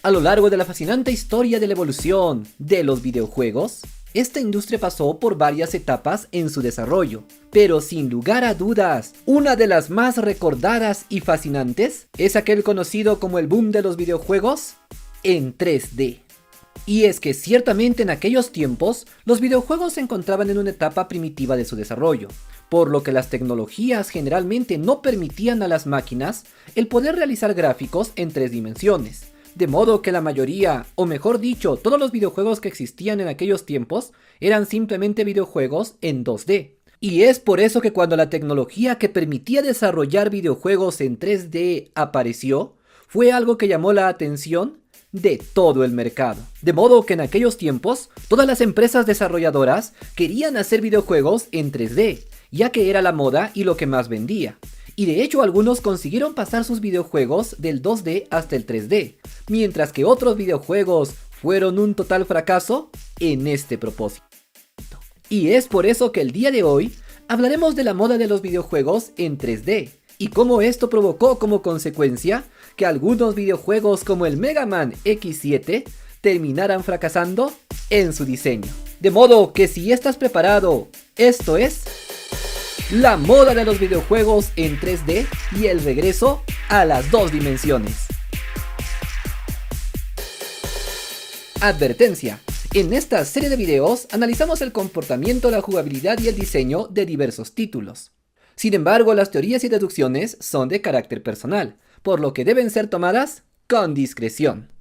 A lo largo de la fascinante historia de la evolución de los videojuegos, esta industria pasó por varias etapas en su desarrollo, pero sin lugar a dudas, una de las más recordadas y fascinantes es aquel conocido como el boom de los videojuegos en 3D. Y es que ciertamente en aquellos tiempos, los videojuegos se encontraban en una etapa primitiva de su desarrollo, por lo que las tecnologías generalmente no permitían a las máquinas el poder realizar gráficos en 3 dimensiones. De modo que la mayoría, o mejor dicho, todos los videojuegos que existían en aquellos tiempos eran simplemente videojuegos en 2D. Y es por eso que cuando la tecnología que permitía desarrollar videojuegos en 3D apareció, fue algo que llamó la atención de todo el mercado. De modo que en aquellos tiempos, todas las empresas desarrolladoras querían hacer videojuegos en 3D, ya que era la moda y lo que más vendía. Y de hecho algunos consiguieron pasar sus videojuegos del 2D hasta el 3D, mientras que otros videojuegos fueron un total fracaso en este propósito. Y es por eso que el día de hoy hablaremos de la moda de los videojuegos en 3D, y cómo esto provocó como consecuencia que algunos videojuegos como el Mega Man X7 terminaran fracasando en su diseño. De modo que si estás preparado, esto es la moda de los videojuegos en 3D y el regreso a las 2 dimensiones. Advertencia: en esta serie de videos analizamos el comportamiento, la jugabilidad y el diseño de diversos títulos. Sin embargo, las teorías y deducciones son de carácter personal, por lo que deben ser tomadas con discreción.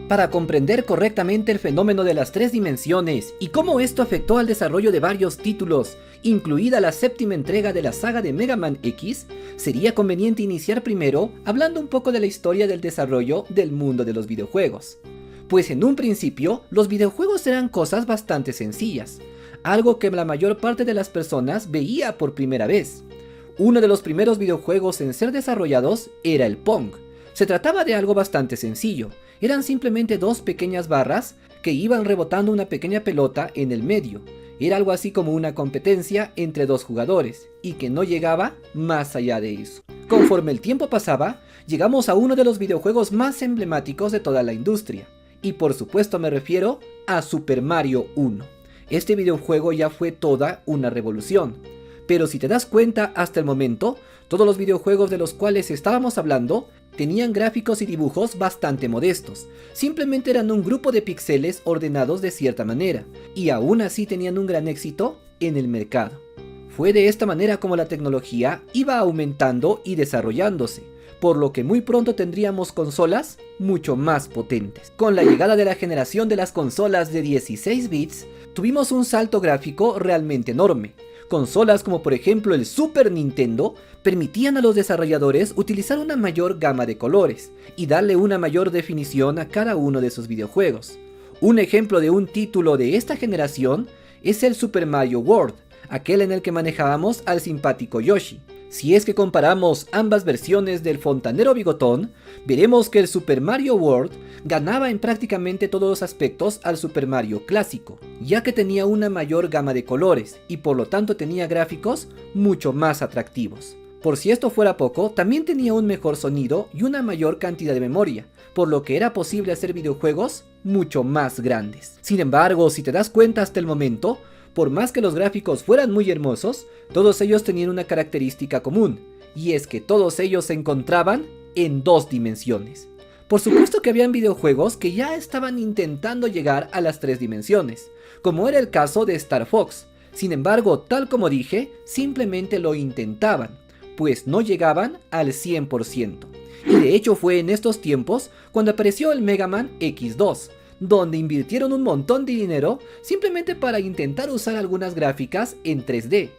Para comprender correctamente el fenómeno de las 3 dimensiones y cómo esto afectó al desarrollo de varios títulos, incluida la 7ª entrega de la saga de Mega Man X, sería conveniente iniciar primero hablando un poco de la historia del desarrollo del mundo de los videojuegos. Pues en un principio, los videojuegos eran cosas bastante sencillas, algo que la mayor parte de las personas veía por primera vez. Uno de los primeros videojuegos en ser desarrollados era el Pong. Se trataba de algo bastante sencillo, eran simplemente 2 pequeñas barras que iban rebotando una pequeña pelota en el medio. Era algo así como una competencia entre 2 jugadores, y que no llegaba más allá de eso. Conforme el tiempo pasaba, llegamos a uno de los videojuegos más emblemáticos de toda la industria, y por supuesto me refiero a Super Mario 1. Este videojuego ya fue toda una revolución. Pero si te das cuenta, hasta el momento, todos los videojuegos de los cuales estábamos hablando tenían gráficos y dibujos bastante modestos. Simplemente eran un grupo de píxeles ordenados de cierta manera, y aún así tenían un gran éxito en el mercado. Fue de esta manera como la tecnología iba aumentando y desarrollándose, por lo que muy pronto tendríamos consolas mucho más potentes. Con la llegada de la generación de las consolas de 16 bits, tuvimos un salto gráfico realmente enorme. Consolas como por ejemplo el Super Nintendo permitían a los desarrolladores utilizar una mayor gama de colores y darle una mayor definición a cada uno de sus videojuegos. Un ejemplo de un título de esta generación es el Super Mario World, aquel en el que manejábamos al simpático Yoshi. Si es que comparamos ambas versiones del fontanero bigotón, veremos que el Super Mario World ganaba en prácticamente todos los aspectos al Super Mario clásico, ya que tenía una mayor gama de colores y por lo tanto tenía gráficos mucho más atractivos. Por si esto fuera poco, también tenía un mejor sonido y una mayor cantidad de memoria, por lo que era posible hacer videojuegos mucho más grandes. Sin embargo, si te das cuenta hasta el momento, por más que los gráficos fueran muy hermosos, todos ellos tenían una característica común, y es que todos ellos se encontraban en 2 dimensiones. Por supuesto que habían videojuegos que ya estaban intentando llegar a las 3 dimensiones, como era el caso de Star Fox. Sin embargo, tal como dije, simplemente lo intentaban, pues no llegaban al 100%. Y de hecho fue en estos tiempos cuando apareció el Mega Man X2, donde invirtieron un montón de dinero simplemente para intentar usar algunas gráficas en 3D.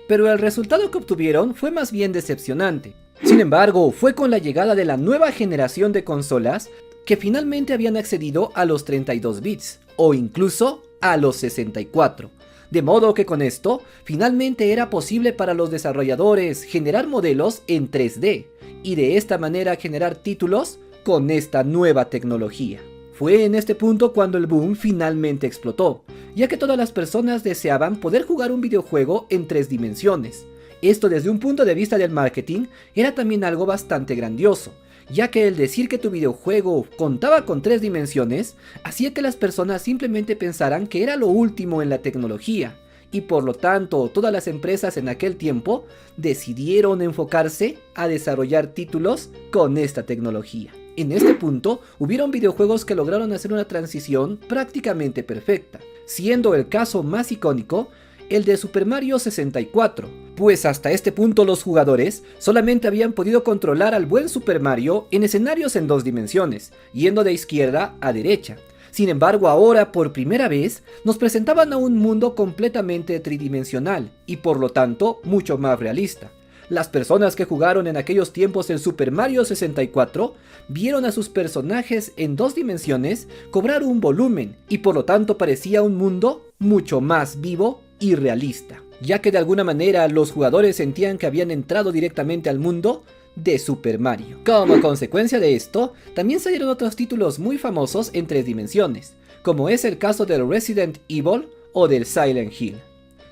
Pero el resultado que obtuvieron fue más bien decepcionante. Sin embargo, fue con la llegada de la nueva generación de consolas que finalmente habían accedido a los 32 bits, o incluso a los 64. De modo que con esto, finalmente era posible para los desarrolladores generar modelos en 3D, y de esta manera generar títulos con esta nueva tecnología. Fue en este punto cuando el boom finalmente explotó, ya que todas las personas deseaban poder jugar un videojuego en 3 dimensiones. Esto desde un punto de vista del marketing era también algo bastante grandioso, ya que el decir que tu videojuego contaba con 3 dimensiones hacía que las personas simplemente pensaran que era lo último en la tecnología, y por lo tanto todas las empresas en aquel tiempo decidieron enfocarse a desarrollar títulos con esta tecnología. En este punto, hubieron videojuegos que lograron hacer una transición prácticamente perfecta, siendo el caso más icónico el de Super Mario 64, pues hasta este punto los jugadores solamente habían podido controlar al buen Super Mario en escenarios en 2 dimensiones, yendo de izquierda a derecha. Sin embargo, ahora por primera vez nos presentaban a un mundo completamente tridimensional y por lo tanto mucho más realista. Las personas que jugaron en aquellos tiempos el Super Mario 64 vieron a sus personajes en 2 dimensiones cobrar un volumen y por lo tanto parecía un mundo mucho más vivo y realista, ya que de alguna manera los jugadores sentían que habían entrado directamente al mundo de Super Mario. Como consecuencia de esto, también salieron otros títulos muy famosos en 3 dimensiones, como es el caso del Resident Evil o del Silent Hill.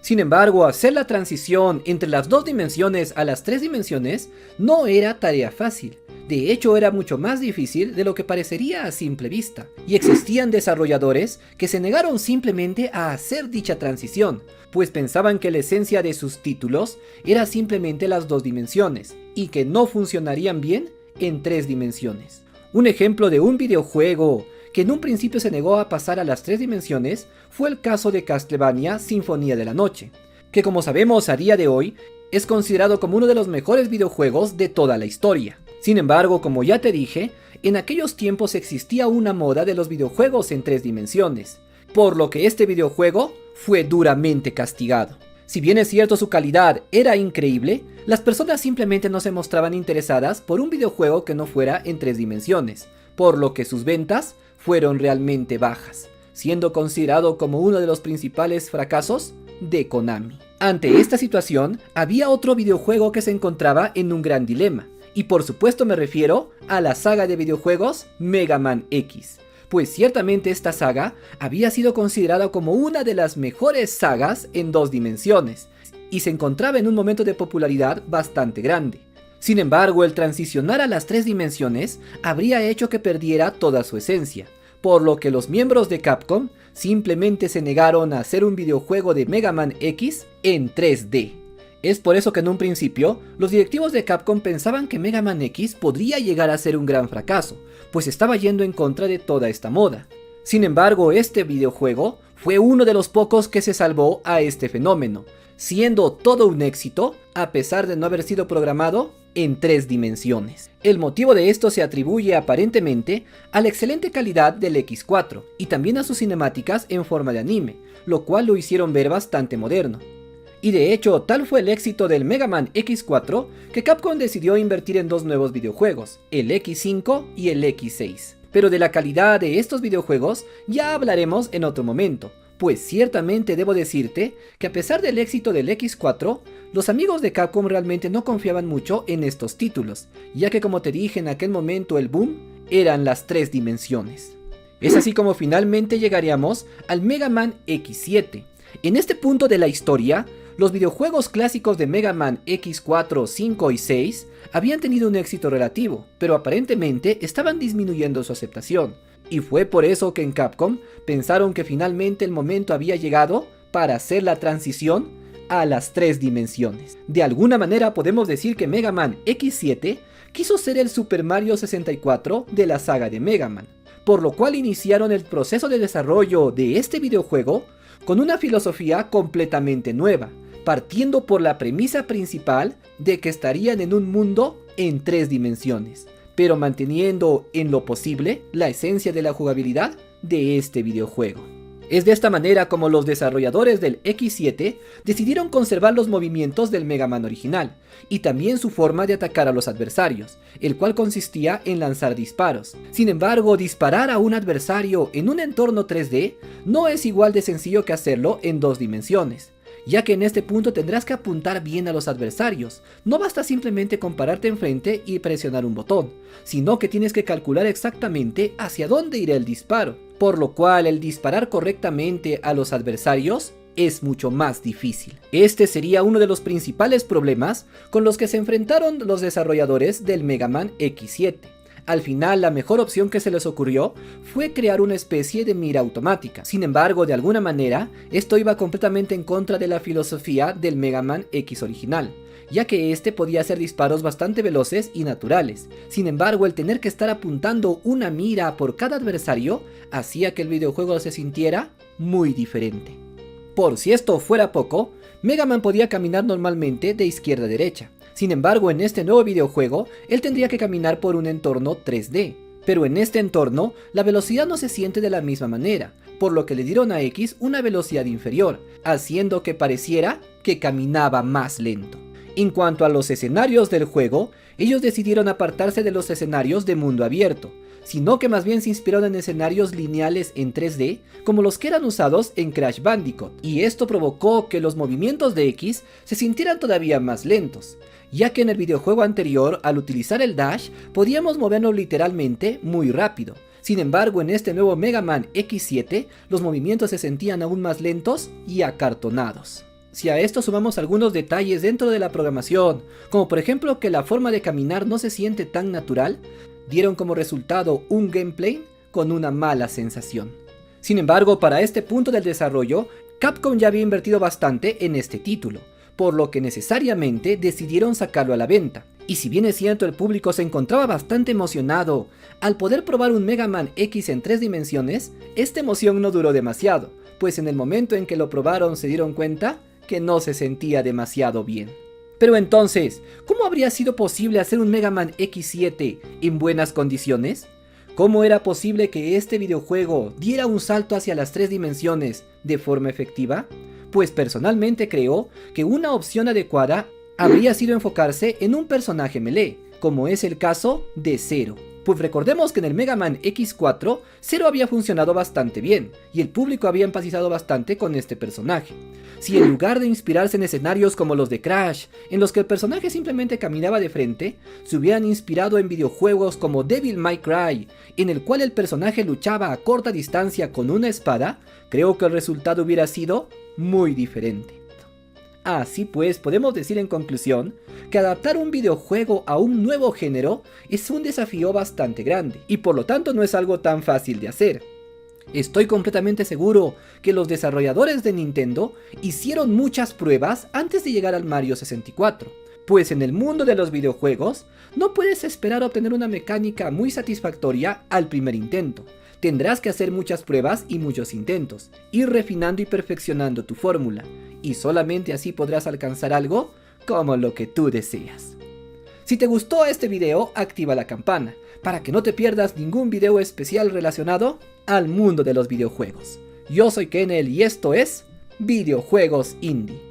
Sin embargo, hacer la transición entre las 2 dimensiones a las 3 dimensiones no era tarea fácil. De hecho, era mucho más difícil de lo que parecería a simple vista, y existían desarrolladores que se negaron simplemente a hacer dicha transición, pues pensaban que la esencia de sus títulos era simplemente las 2 dimensiones, y que no funcionarían bien en 3 dimensiones. Un ejemplo de un videojuego que en un principio se negó a pasar a las 3 dimensiones fue el caso de Castlevania Sinfonía de la Noche, que como sabemos a día de hoy es considerado como uno de los mejores videojuegos de toda la historia. Sin embargo, como ya te dije, en aquellos tiempos existía una moda de los videojuegos en 3 dimensiones, por lo que este videojuego fue duramente castigado. Si bien es cierto su calidad era increíble, las personas simplemente no se mostraban interesadas por un videojuego que no fuera en 3 dimensiones, por lo que sus ventas fueron realmente bajas, siendo considerado como uno de los principales fracasos de Konami. Ante esta situación, había otro videojuego que se encontraba en un gran dilema, y por supuesto me refiero a la saga de videojuegos Mega Man X, pues ciertamente esta saga había sido considerada como una de las mejores sagas en 2 dimensiones, y se encontraba en un momento de popularidad bastante grande. Sin embargo, el transicionar a las 3 dimensiones habría hecho que perdiera toda su esencia, por lo que los miembros de Capcom simplemente se negaron a hacer un videojuego de Mega Man X en 3D. Es por eso que en un principio, los directivos de Capcom pensaban que Mega Man X podría llegar a ser un gran fracaso, pues estaba yendo en contra de toda esta moda. Sin embargo, este videojuego fue uno de los pocos que se salvó a este fenómeno, siendo todo un éxito a pesar de no haber sido programado en 3 dimensiones. El motivo de esto se atribuye aparentemente a la excelente calidad del X4 y también a sus cinemáticas en forma de anime, lo cual lo hicieron ver bastante moderno. Y de hecho, tal fue el éxito del Mega Man X4 que Capcom decidió invertir en 2 nuevos videojuegos, el X5 y el X6. Pero de la calidad de estos videojuegos ya hablaremos en otro momento, pues ciertamente debo decirte que a pesar del éxito del X4, los amigos de Capcom realmente no confiaban mucho en estos títulos, ya que como te dije en aquel momento el boom eran las 3 dimensiones. Es así como finalmente llegaríamos al Mega Man X7. En este punto de la historia, los videojuegos clásicos de Mega Man X4, 5 y 6 habían tenido un éxito relativo, pero aparentemente estaban disminuyendo su aceptación, y fue por eso que en Capcom pensaron que finalmente el momento había llegado para hacer la transición a las 3 dimensiones. De alguna manera podemos decir que Mega Man X7 quiso ser el Super Mario 64 de la saga de Mega Man, por lo cual iniciaron el proceso de desarrollo de este videojuego con una filosofía completamente nueva, partiendo por la premisa principal de que estarían en un mundo en 3 dimensiones, pero manteniendo en lo posible la esencia de la jugabilidad de este videojuego. Es de esta manera como los desarrolladores del X7 decidieron conservar los movimientos del Mega Man original, y también su forma de atacar a los adversarios, el cual consistía en lanzar disparos. Sin embargo, disparar a un adversario en un entorno 3D no es igual de sencillo que hacerlo en 2 dimensiones, ya que en este punto tendrás que apuntar bien a los adversarios. No basta simplemente con pararte enfrente y presionar un botón, sino que tienes que calcular exactamente hacia dónde irá el disparo, por lo cual el disparar correctamente a los adversarios es mucho más difícil. Este sería uno de los principales problemas con los que se enfrentaron los desarrolladores del Mega Man X7, Al final, la mejor opción que se les ocurrió fue crear una especie de mira automática. Sin embargo, de alguna manera, esto iba completamente en contra de la filosofía del Mega Man X original, ya que este podía hacer disparos bastante veloces y naturales. Sin embargo, el tener que estar apuntando una mira por cada adversario hacía que el videojuego se sintiera muy diferente. Por si esto fuera poco, Mega Man podía caminar normalmente de izquierda a derecha. Sin embargo, en este nuevo videojuego, él tendría que caminar por un entorno 3D. Pero en este entorno, la velocidad no se siente de la misma manera, por lo que le dieron a X una velocidad inferior, haciendo que pareciera que caminaba más lento. En cuanto a los escenarios del juego, ellos decidieron apartarse de los escenarios de mundo abierto, sino que más bien se inspiraron en escenarios lineales en 3D, como los que eran usados en Crash Bandicoot, y esto provocó que los movimientos de X se sintieran todavía más lentos, ya que en el videojuego anterior, al utilizar el dash, podíamos movernos literalmente muy rápido. Sin embargo, en este nuevo Mega Man X7, los movimientos se sentían aún más lentos y acartonados. Si a esto sumamos algunos detalles dentro de la programación, como por ejemplo que la forma de caminar no se siente tan natural, dieron como resultado un gameplay con una mala sensación. Sin embargo, para este punto del desarrollo, Capcom ya había invertido bastante en este título, por lo que necesariamente decidieron sacarlo a la venta. Y si bien es cierto, el público se encontraba bastante emocionado al poder probar un Mega Man X en 3 dimensiones, esta emoción no duró demasiado, pues en el momento en que lo probaron se dieron cuenta que no se sentía demasiado bien. Pero entonces, ¿cómo habría sido posible hacer un Mega Man X7 en buenas condiciones? ¿Cómo era posible que este videojuego diera un salto hacia las 3 dimensiones de forma efectiva? Pues personalmente creo que una opción adecuada habría sido enfocarse en un personaje melee, como es el caso de Zero. Pues recordemos que en el Mega Man X4, Zero había funcionado bastante bien, y el público había empatizado bastante con este personaje. Si en lugar de inspirarse en escenarios como los de Crash, en los que el personaje simplemente caminaba de frente, se hubieran inspirado en videojuegos como Devil May Cry, en el cual el personaje luchaba a corta distancia con una espada, creo que el resultado hubiera sido muy diferente. Así pues, podemos decir en conclusión que adaptar un videojuego a un nuevo género es un desafío bastante grande, y por lo tanto no es algo tan fácil de hacer. Estoy completamente seguro que los desarrolladores de Nintendo hicieron muchas pruebas antes de llegar al Mario 64, pues en el mundo de los videojuegos no puedes esperar obtener una mecánica muy satisfactoria al primer intento. Tendrás que hacer muchas pruebas y muchos intentos, ir refinando y perfeccionando tu fórmula, y solamente así podrás alcanzar algo como lo que tú deseas. Si te gustó este video, activa la campana, para que no te pierdas ningún video especial relacionado al mundo de los videojuegos. Yo soy Kenel y esto es Videojuegos Indie.